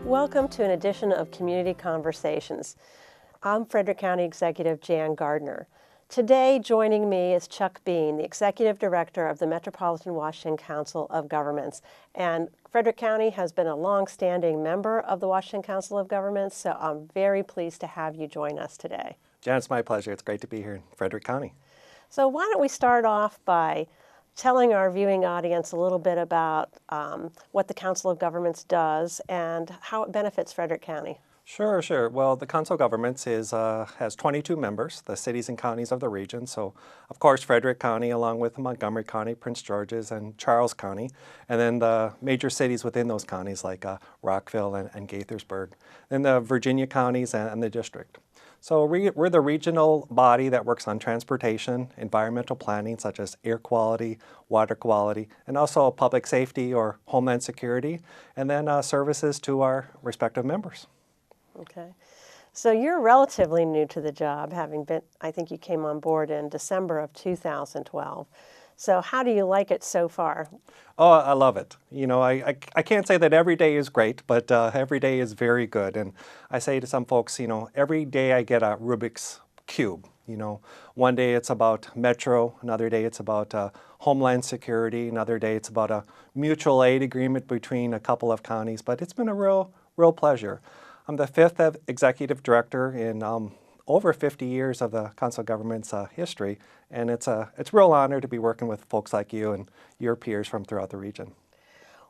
Welcome to an edition of Community Conversations. I'm Frederick County Executive Jan Gardner. Today joining me is Chuck Bean, the Executive Director of the Metropolitan Washington Council of Governments. And Frederick County has been a long-standing member of the Washington Council of Governments, so I'm very pleased to have you join us today. Jan, it's my pleasure. It's great to be here in Frederick County. So why don't we start off by telling our viewing audience a little bit about what the Council of Governments does and how it benefits Frederick County. Sure. Well, the Council of Governments has 22 members, the cities and counties of the region. So, of course, Frederick County, along with Montgomery County, Prince George's, and Charles County, and then the major cities within those counties like Rockville and Gaithersburg, then the Virginia counties and the district. So we're the regional body that works on transportation, environmental planning, such as air quality, water quality, and also public safety or homeland security, and then services to our respective members. Okay. So you're relatively new to the job, having been, I think you came on board in December of 2012. So how do you like it so far? Oh, I love it. You know, I can't say that every day is great, but every day is very good. And I say to some folks, you know, every day I get a Rubik's Cube. You know, one day it's about Metro, another day it's about Homeland Security, another day it's about a mutual aid agreement between a couple of counties. But it's been a real pleasure. I'm the fifth executive director in over 50 years of the Council of Governments history, and it's a real honor to be working with folks like you and your peers from throughout the region.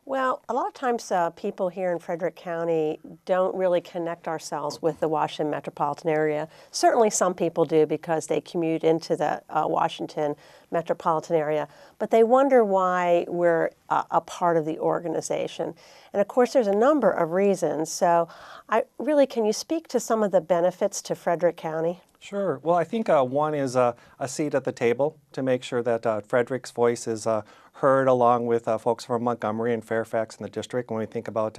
Well, a lot of times people here in Frederick County don't really connect ourselves with the Washington metropolitan area. Certainly some people do because they commute into the Washington metropolitan area, but they wonder why we're a part of the organization. And of course, there's a number of reasons. So can you speak to some of the benefits to Frederick County? Sure. Well, I think one is a seat at the table to make sure that Frederick's voice is heard along with folks from Montgomery and Fairfax in the district when we think about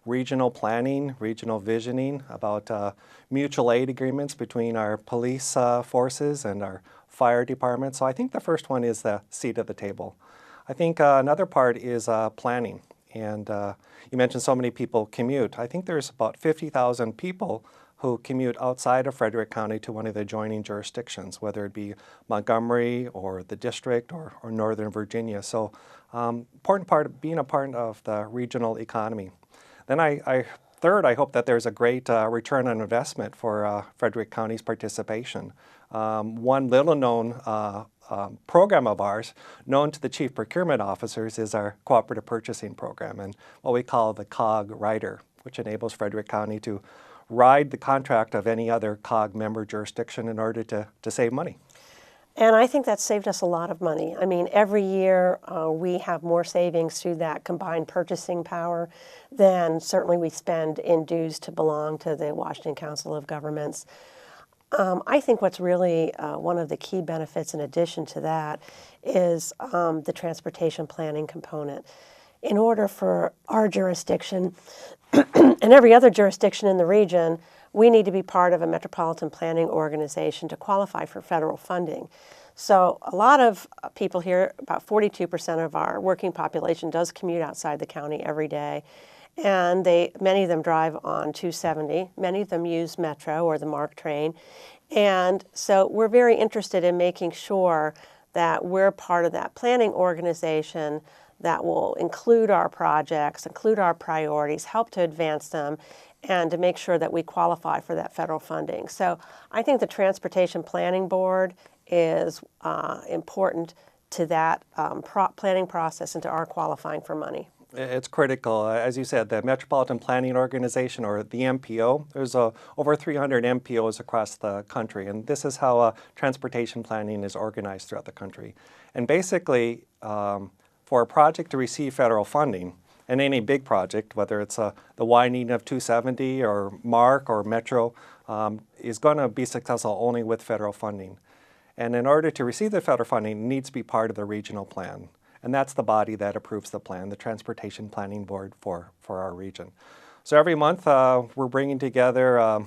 regional planning, regional visioning, about mutual aid agreements between our police forces and our fire department. So I think the first one is the seat at the table. I think another part is planning. And you mentioned so many people commute. I think there's about 50,000 people who commute outside of Frederick County to one of the adjoining jurisdictions, whether it be Montgomery or the district or Northern Virginia. So important part of being a part of the regional economy. Then third, I hope that there's a great return on investment for Frederick County's participation. One little known program of ours, known to the chief procurement officers, is our cooperative purchasing program and what we call the COG rider, which enables Frederick County to ride the contract of any other COG member jurisdiction in order to save money. And I think that saved us a lot of money. I mean, every year we have more savings through that combined purchasing power than certainly we spend in dues to belong to the Washington Council of Governments. I think what's really one of the key benefits in addition to that is the transportation planning component. In order for our jurisdiction and every other jurisdiction in the region, we need to be part of a metropolitan planning organization to qualify for federal funding. So a lot of people here, about 42% of our working population does commute outside the county every day. And many of them drive on 270. Many of them use Metro or the MARC train. And so we're very interested in making sure that we're part of that planning organization that will include our projects, include our priorities, help to advance them, and to make sure that we qualify for that federal funding. So I think the Transportation Planning Board is important to that planning process and to our qualifying for money. It's critical. As you said, the Metropolitan Planning Organization, or the MPO, there's over 300 MPOs across the country, and this is how transportation planning is organized throughout the country. And basically, for a project to receive federal funding, and any big project, whether it's the widening of 270 or MARC or Metro, is going to be successful only with federal funding. And in order to receive the federal funding, it needs to be part of the regional plan. And that's the body that approves the plan, the Transportation Planning Board for our region. So every month we're bringing together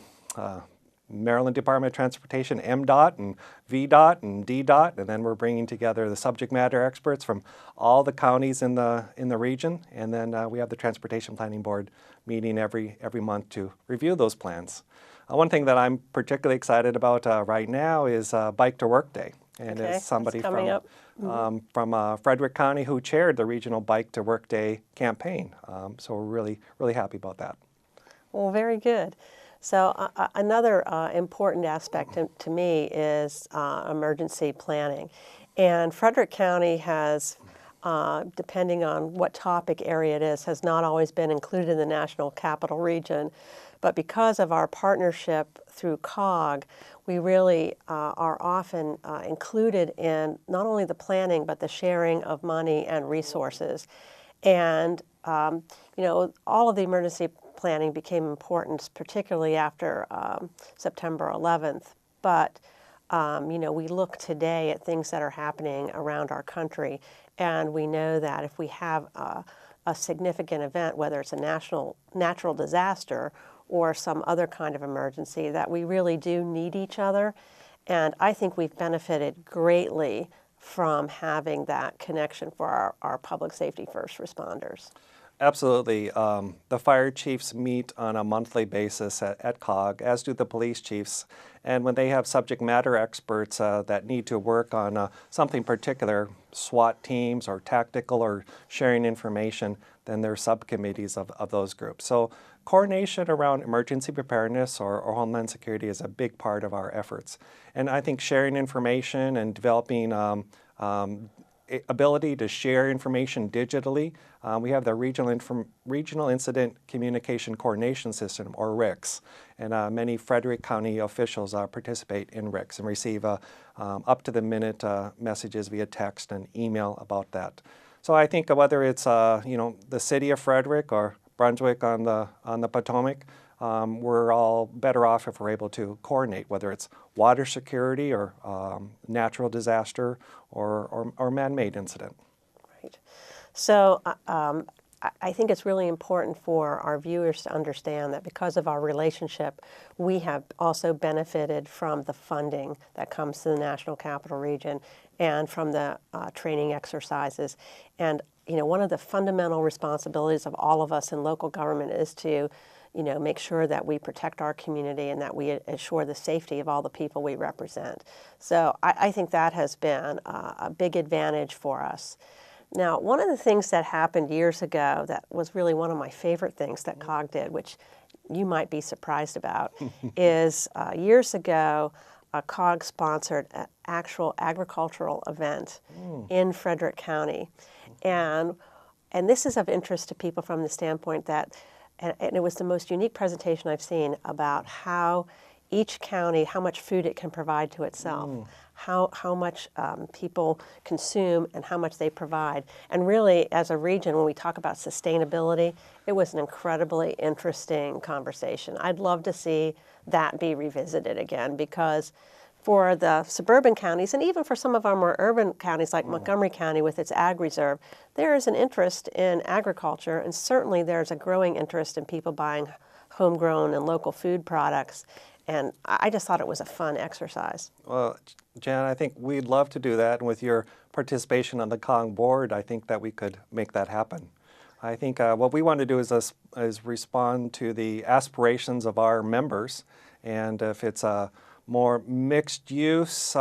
Maryland Department of Transportation, MDOT and VDOT and DDOT, and then we're bringing together the subject matter experts from all the counties in the region, and then we have the Transportation Planning Board meeting every month to review those plans. One thing that I'm particularly excited about right now is Bike to Work Day, and Okay, it's somebody that's coming up. from Frederick County who chaired the regional Bike to Work Day campaign. So we're really happy about that. Well, very good. So another important aspect to me is emergency planning. And Frederick County has, depending on what topic area it is, has not always been included in the National Capital Region. But because of our partnership through COG, we really are often included in not only the planning, but the sharing of money and resources. And, you know, all of the emergency planning became important, particularly after September 11th. But, you know, we look today at things that are happening around our country, and we know that if we have a significant event, whether it's a natural disaster or some other kind of emergency, that we really do need each other. And I think we've benefited greatly from having that connection for our public safety first responders. Absolutely. The fire chiefs meet on a monthly basis at COG, as do the police chiefs. And when they have subject matter experts that need to work on something particular, SWAT teams or tactical or sharing information, then there are subcommittees of those groups. So coordination around emergency preparedness or homeland security is a big part of our efforts. And I think sharing information and developing ability to share information digitally. We have the Regional Incident Communication Coordination System, or RICS, and many Frederick County officials participate in RICS and receive up-to-the-minute messages via text and email about that. So I think whether it's you know, the city of Frederick or Brunswick on the Potomac, we're all better off if we're able to coordinate, whether it's water security or natural disaster or man-made incident. Right. So I think it's really important for our viewers to understand that because of our relationship, we have also benefited from the funding that comes to the National Capital Region and from the training exercises. And you know, one of the fundamental responsibilities of all of us in local government is to, you know, make sure that we protect our community and that we assure the safety of all the people we represent. So I think that has been a big advantage for us. Now, one of the things that happened years ago that was really one of my favorite things that COG did, which you might be surprised about, is years ago, COG sponsored an actual agricultural event in Frederick County. And this is of interest to people from the standpoint that, and it was the most unique presentation I've seen about how each county, how much food it can provide to itself, how much people consume and how much they provide. And really, as a region, when we talk about sustainability, it was an incredibly interesting conversation. I'd love to see that be revisited again, because for the suburban counties, and even for some of our more urban counties like Montgomery County with its ag reserve, there is an interest in agriculture, and certainly there's a growing interest in people buying homegrown and local food products. And I just thought it was a fun exercise. Well, Jan, I think we'd love to do that, and with your participation on the COG board, I think that we could make that happen. I think what we want to do is respond to the aspirations of our members, and if it's a more mixed-use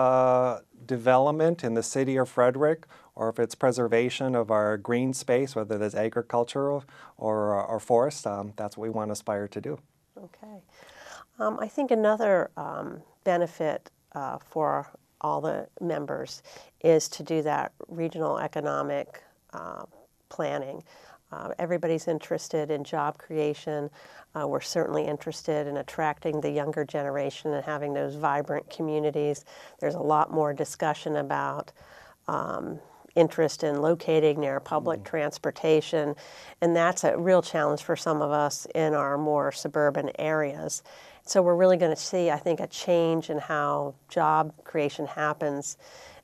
development in the city of Frederick, or if it's preservation of our green space, whether that's agricultural or forest, that's what we want to aspire to do. Okay. I think another benefit for all the members is to do that regional economic planning. Everybody's interested in job creation. We're certainly interested in attracting the younger generation and having those vibrant communities. There's a lot more discussion about interest in locating near public transportation, and that's a real challenge for some of us in our more suburban areas. So we're really going to see, I think, a change in how job creation happens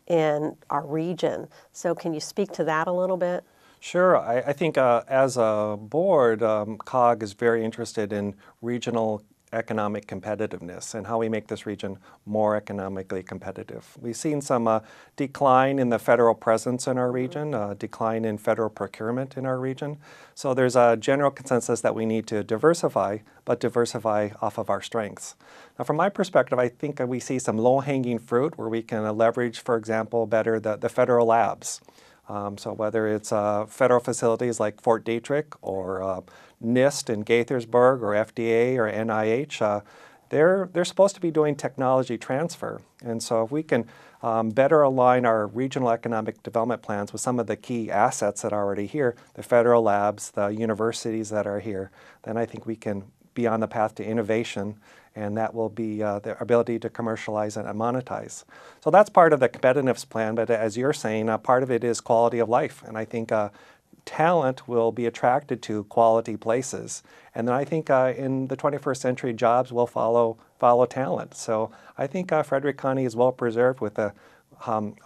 in our region. So can you speak to that a little bit? Sure. I think as a board, COG is very interested in regional economic competitiveness and how we make this region more economically competitive. We've seen some decline in the federal presence in our region, decline in federal procurement in our region. So there's a general consensus that we need to diversify, but diversify off of our strengths. Now, from my perspective, I think we see some low-hanging fruit where we can leverage, for example, better the federal labs. So whether it's federal facilities like Fort Detrick or NIST in Gaithersburg or FDA or NIH, they're supposed to be doing technology transfer. And so if we can better align our regional economic development plans with some of the key assets that are already here, the federal labs, the universities that are here, then I think we can be on the path to innovation, and that will be the ability to commercialize and monetize. So that's part of the competitiveness plan, but as you're saying, part of it is quality of life. And I think talent will be attracted to quality places. And then I think in the 21st century, jobs will follow talent. So I think Frederick County is well preserved with the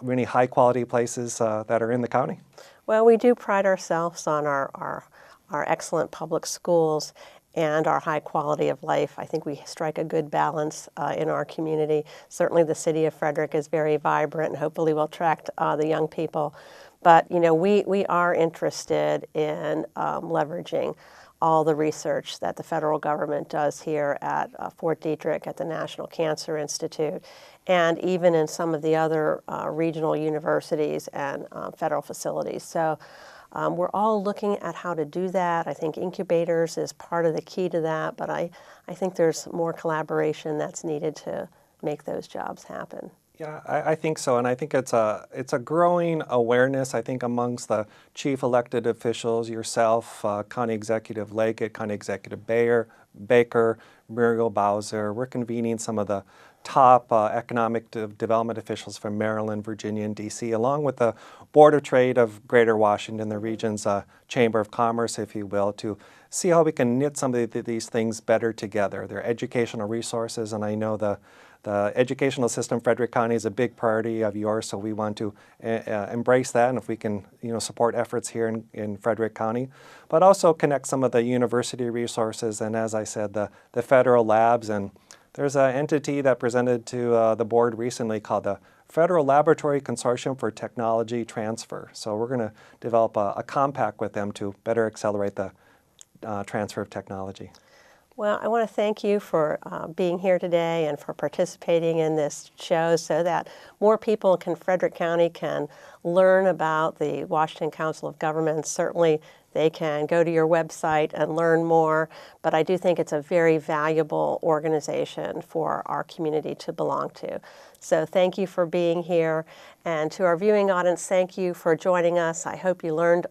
really high quality places that are in the county. Well, we do pride ourselves on our excellent public schools and our high quality of life. I think we strike a good balance in our community. Certainly the city of Frederick is very vibrant and hopefully will attract the young people. But you know, we are interested in leveraging all the research that the federal government does here at Fort Detrick, at the National Cancer Institute, and even in some of the other regional universities and federal facilities. So we're all looking at how to do that. I think incubators is part of the key to that, but I think there's more collaboration that's needed to make those jobs happen. Yeah, I think so, and I think it's a growing awareness, I think, amongst the chief elected officials, yourself, County Executive Leggett, County Executive Baker, Muriel Bowser. We're convening some of the top economic development officials from Maryland, Virginia, and D.C., along with the Board of Trade of Greater Washington, the region's Chamber of Commerce, if you will, to see how we can knit some of these things better together. They're educational resources, and I know the educational system, Frederick County, is a big priority of yours, so we want to embrace that, and if we can, support efforts here in Frederick County, but also connect some of the university resources, and as I said, the federal labs. And there's an entity that presented to the board recently called the Federal Laboratory Consortium for Technology Transfer. So we're going to develop a compact with them to better accelerate the transfer of technology. Well, I want to thank you for being here today and for participating in this show so that more people in Frederick County can learn about the Washington Council of Governments. Certainly, they can go to your website and learn more, but I do think it's a very valuable organization for our community to belong to. So thank you for being here, and to our viewing audience, thank you for joining us. I hope you learned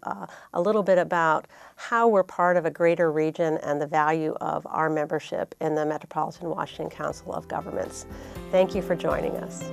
a little bit about how we're part of a greater region and the value of our membership in the Metropolitan Washington Council of Governments. Thank you for joining us.